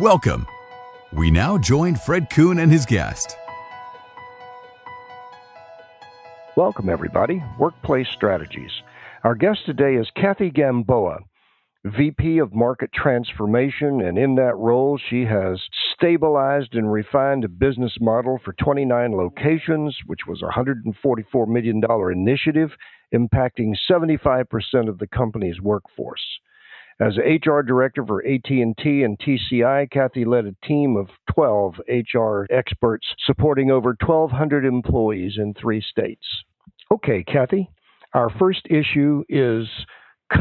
Welcome. We now join Fred Kuhn and his guest. Welcome, everybody. Workplace Strategies. Our guest today is Kathy Gamboa, VP of Market Transformation, and in that role, she has stabilized and refined a business model for 29 locations, which was a $144 million initiative impacting 75% of the company's workforce. As HR director for AT&T and TCI, Kathy led a team of 12 HR experts supporting over 1,200 employees in 3 states. Okay, Kathy, our first issue is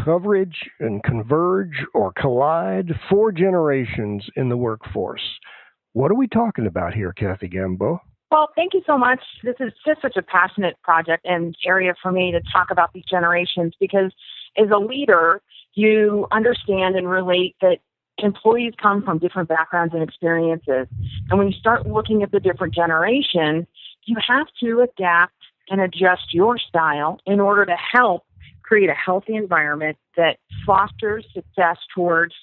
coverage and converge or collide 4 generations in the workforce. What are we talking about here, Kathy Gamboa? Well, thank you so much. This is just such a passionate project and area for me to talk about these generations because as a leader, you understand and relate that employees come from different backgrounds and experiences. And when you start looking at the different generations, you have to adapt and adjust your style in order to help create a healthy environment that fosters success towards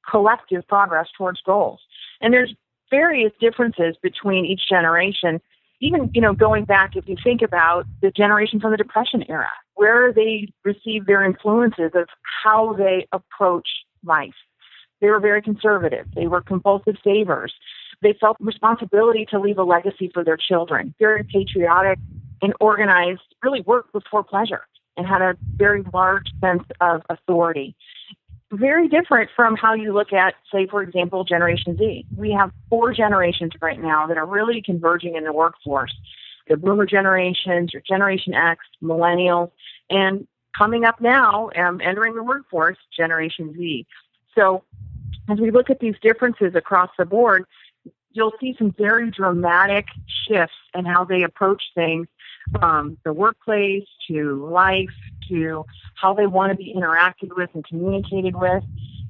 collective progress towards goals. And there's various differences between each generation. Even, going back, if you think about the generation from the Depression era, where they received their influences of how they approach life. They were very conservative. They were compulsive savers. They felt responsibility to leave a legacy for their children. Very patriotic and organized, really worked before pleasure and had a very large sense of authority. Very different from how you look at, say, for example, Generation Z. We have 4 generations right now that are really converging in the workforce. The boomer generations, your Generation X, millennials, and coming up now, entering the workforce, Generation Z. So as we look at these differences across the board, you'll see some very dramatic shifts in how they approach things, from the workplace to life to how they want to be interacted with and communicated with.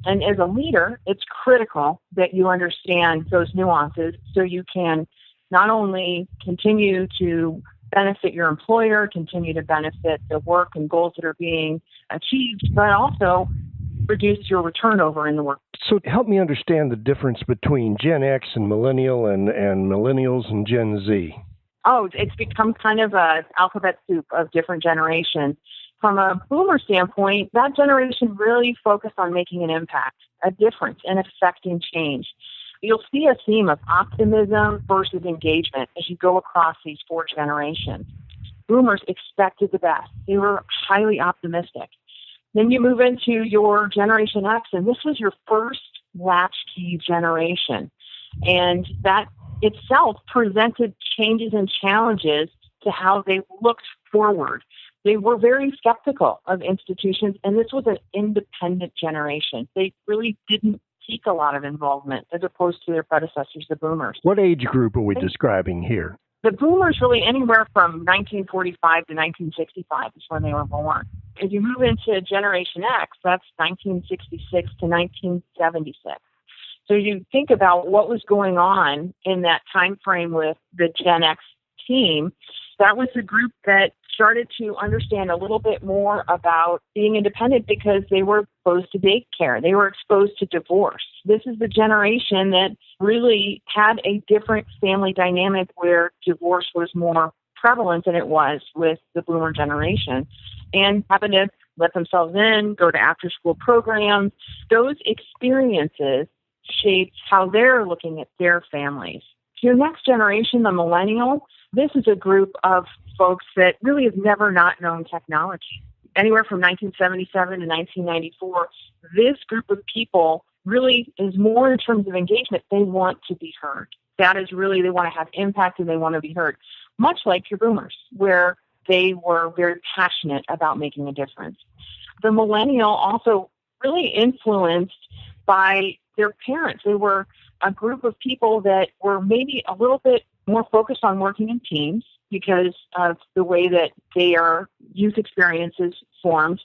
And as a leader, it's critical that you understand those nuances so you can not only continue to benefit your employer, continue to benefit the work and goals that are being achieved, but also reduce your turnover in the work. So help me understand the difference between Gen X and millennial and millennials and Gen Z. Oh, it's become kind of an alphabet soup of different generations. From a boomer standpoint, that generation really focused on making an impact, a difference, and affecting change. You'll see a theme of optimism versus engagement as you go across these 4 generations. Boomers expected the best. They were highly optimistic. Then you move into your Generation X, and this was your first latchkey generation. And that itself presented changes and challenges to how they looked forward. They were very skeptical of institutions, and this was an independent generation. They really didn't seek a lot of involvement as opposed to their predecessors, the boomers. What age group are we describing here? The boomers really anywhere from 1945 to 1965 is when they were born. As you move into Generation X, that's 1966 to 1976. So you think about what was going on in that time frame with the Gen X team. That was the group that started to understand a little bit more about being independent because they were exposed to daycare. They were exposed to divorce. This is the generation that really had a different family dynamic where divorce was more prevalent than it was with the boomer generation, and happened to let themselves in, go to after-school programs. Those experiences shapes how they're looking at their families. Your next generation, the millennial, this is a group of folks that really have never not known technology. Anywhere from 1977 to 1994, this group of people really is more in terms of engagement. They want to be heard. That is really, they want to have impact and they want to be heard. Much like your boomers, where they were very passionate about making a difference. The millennial also really influenced by their parents. They were a group of people that were maybe a little bit more focused on working in teams because of the way that their youth experiences formed.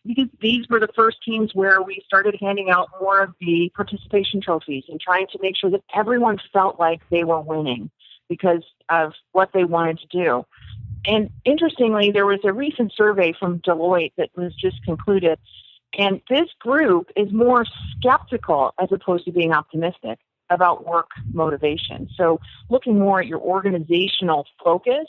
Because these were the first teams where we started handing out more of the participation trophies and trying to make sure that everyone felt like they were winning because of what they wanted to do. And interestingly, there was a recent survey from Deloitte that was just concluded, and this group is more skeptical as opposed to being optimistic. about work motivation. So looking more at your organizational focus,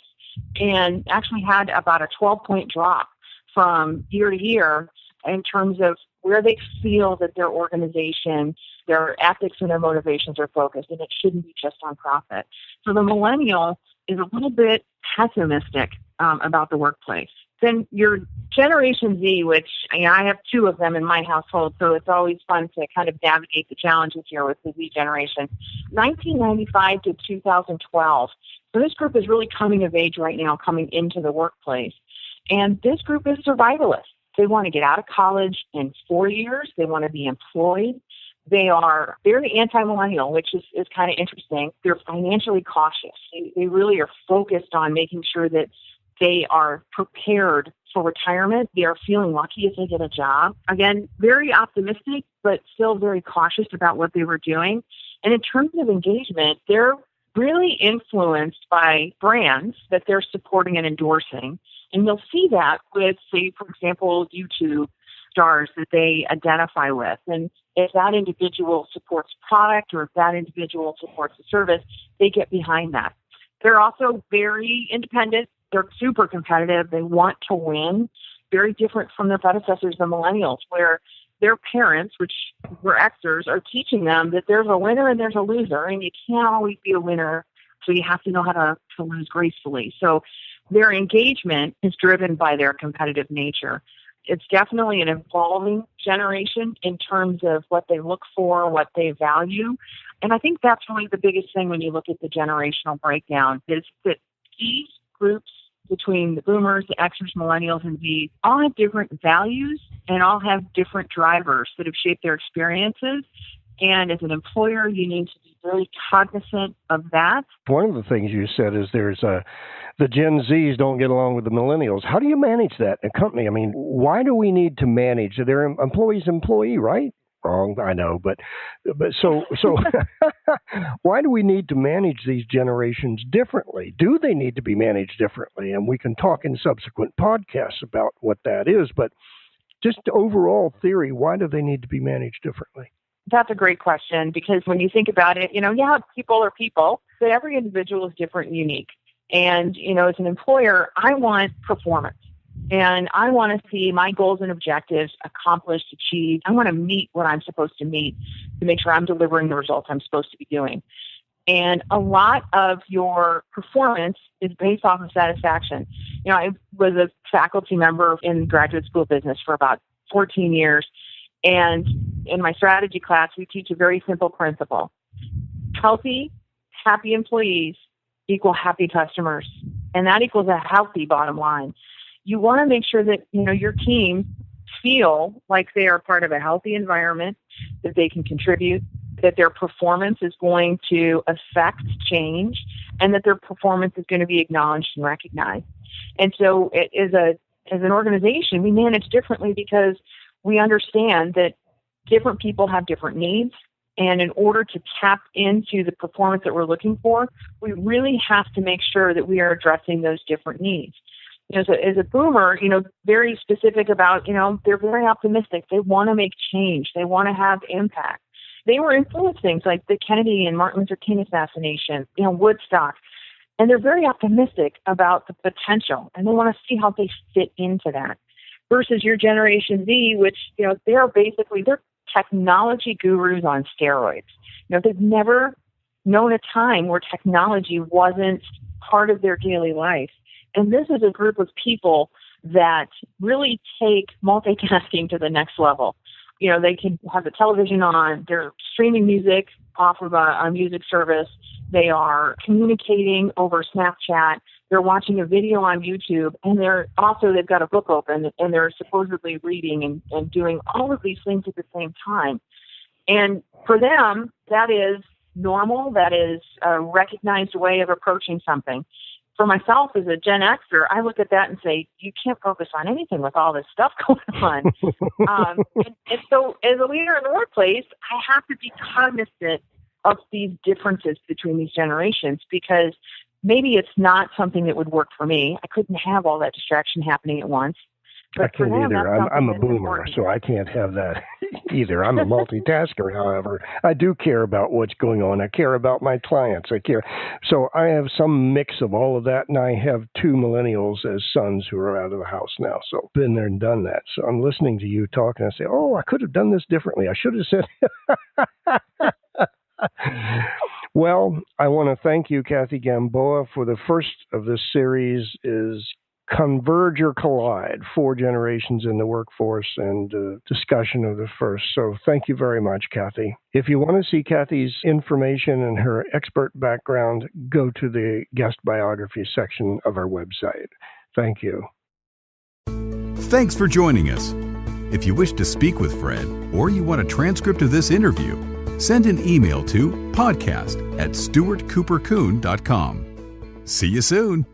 and actually had about a 12-point drop from year to year in terms of where they feel that their organization, their ethics and their motivations are focused, and it shouldn't be just on profit. So the millennial is a little bit pessimistic about the workplace. Then your Generation Z, which I have two of them in my household, so it's always fun to kind of navigate the challenges here with the Z generation. 1995 to 2012. So this group is really coming of age right now, coming into the workplace. And this group is survivalist. They want to get out of college in 4 years. They want to be employed. They are very anti-millennial, which is kind of interesting. They're financially cautious. They really are focused on making sure that they are prepared for retirement. They are feeling lucky if they get a job. Again, very optimistic, but still very cautious about what they were doing. And in terms of engagement, they're really influenced by brands that they're supporting and endorsing. And you'll see that with, say, for example, YouTube stars that they identify with. And if that individual supports product or if that individual supports a service, they get behind that. They're also very independent. They're super competitive. They want to win. Very different from their predecessors, the millennials, where their parents, which were Xers, are teaching them that there's a winner and there's a loser, and you can't always be a winner, so you have to know how to lose gracefully. So their engagement is driven by their competitive nature. It's definitely an evolving generation in terms of what they look for, what they value. And I think that's really the biggest thing when you look at the generational breakdown, is that these groups between the boomers, the Xers, millennials, and Z all have different values and all have different drivers that have shaped their experiences. And as an employer, you need to be really cognizant of that. One of the things you said is the Gen Zs don't get along with the millennials. How do you manage that in a company? I mean, why do we need to manage? They're employee, right? Wrong, I know, but so why do we need to manage these generations differently? Do they need to be managed differently? And we can talk in subsequent podcasts about what that is, but just overall theory, why do they need to be managed differently? That's a great question, because when you think about it, people are people, but every individual is different and unique. And, as an employer, I want performance. And I want to see my goals and objectives accomplished, achieved. I want to meet what I'm supposed to meet to make sure I'm delivering the results I'm supposed to be doing. And a lot of your performance is based off of satisfaction. I was a faculty member in graduate school business for about 14 years. And in my strategy class, we teach a very simple principle. Healthy, happy employees equal happy customers. And that equals a healthy bottom line. You want to make sure that, your team feel like they are part of a healthy environment, that they can contribute, that their performance is going to affect change, and that their performance is going to be acknowledged and recognized. And so as an organization, we manage differently because we understand that different people have different needs. And in order to tap into the performance that we're looking for, we really have to make sure that we are addressing those different needs. As a boomer, very specific about, they're very optimistic. They want to make change. They want to have impact. They were influenced things like the Kennedy and Martin Luther King assassination, Woodstock. And they're very optimistic about the potential, and they want to see how they fit into that. Versus your Generation Z, which, they're technology gurus on steroids. They've never known a time where technology wasn't part of their daily life. And this is a group of people that really take multitasking to the next level. They can have the television on, they're streaming music off of a music service, they are communicating over Snapchat, they're watching a video on YouTube, and they've got a book open, and they're supposedly reading and doing all of these things at the same time. And for them, that is normal, that is a recognized way of approaching something. For myself as a Gen Xer, I look at that and say, you can't focus on anything with all this stuff going on. and so as a leader in the workplace, I have to be cognizant of these differences between these generations, because maybe it's not something that would work for me. I couldn't have all that distraction happening at once. I can't either. I'm a boomer, so I can't have that. either. I'm a multitasker, however. I do care about what's going on. I care about my clients. I care. So I have some mix of all of that, and I have 2 millennials as sons who are out of the house now. So been there and done that. So I'm listening to you talk, and I say, oh, I could have done this differently. I should have said... Well, I want to thank you, Kathy Gamboa, for the first of this series is Converge or Collide, 4 generations in the workforce, and discussion of the first. So thank you very much, Kathy. If you want to see Kathy's information and her expert background, go to the guest biography section of our website. Thank you. Thanks for joining us. If you wish to speak with Fred or you want a transcript of this interview, send an email to podcast@stuartcoopercoon.com. See you soon.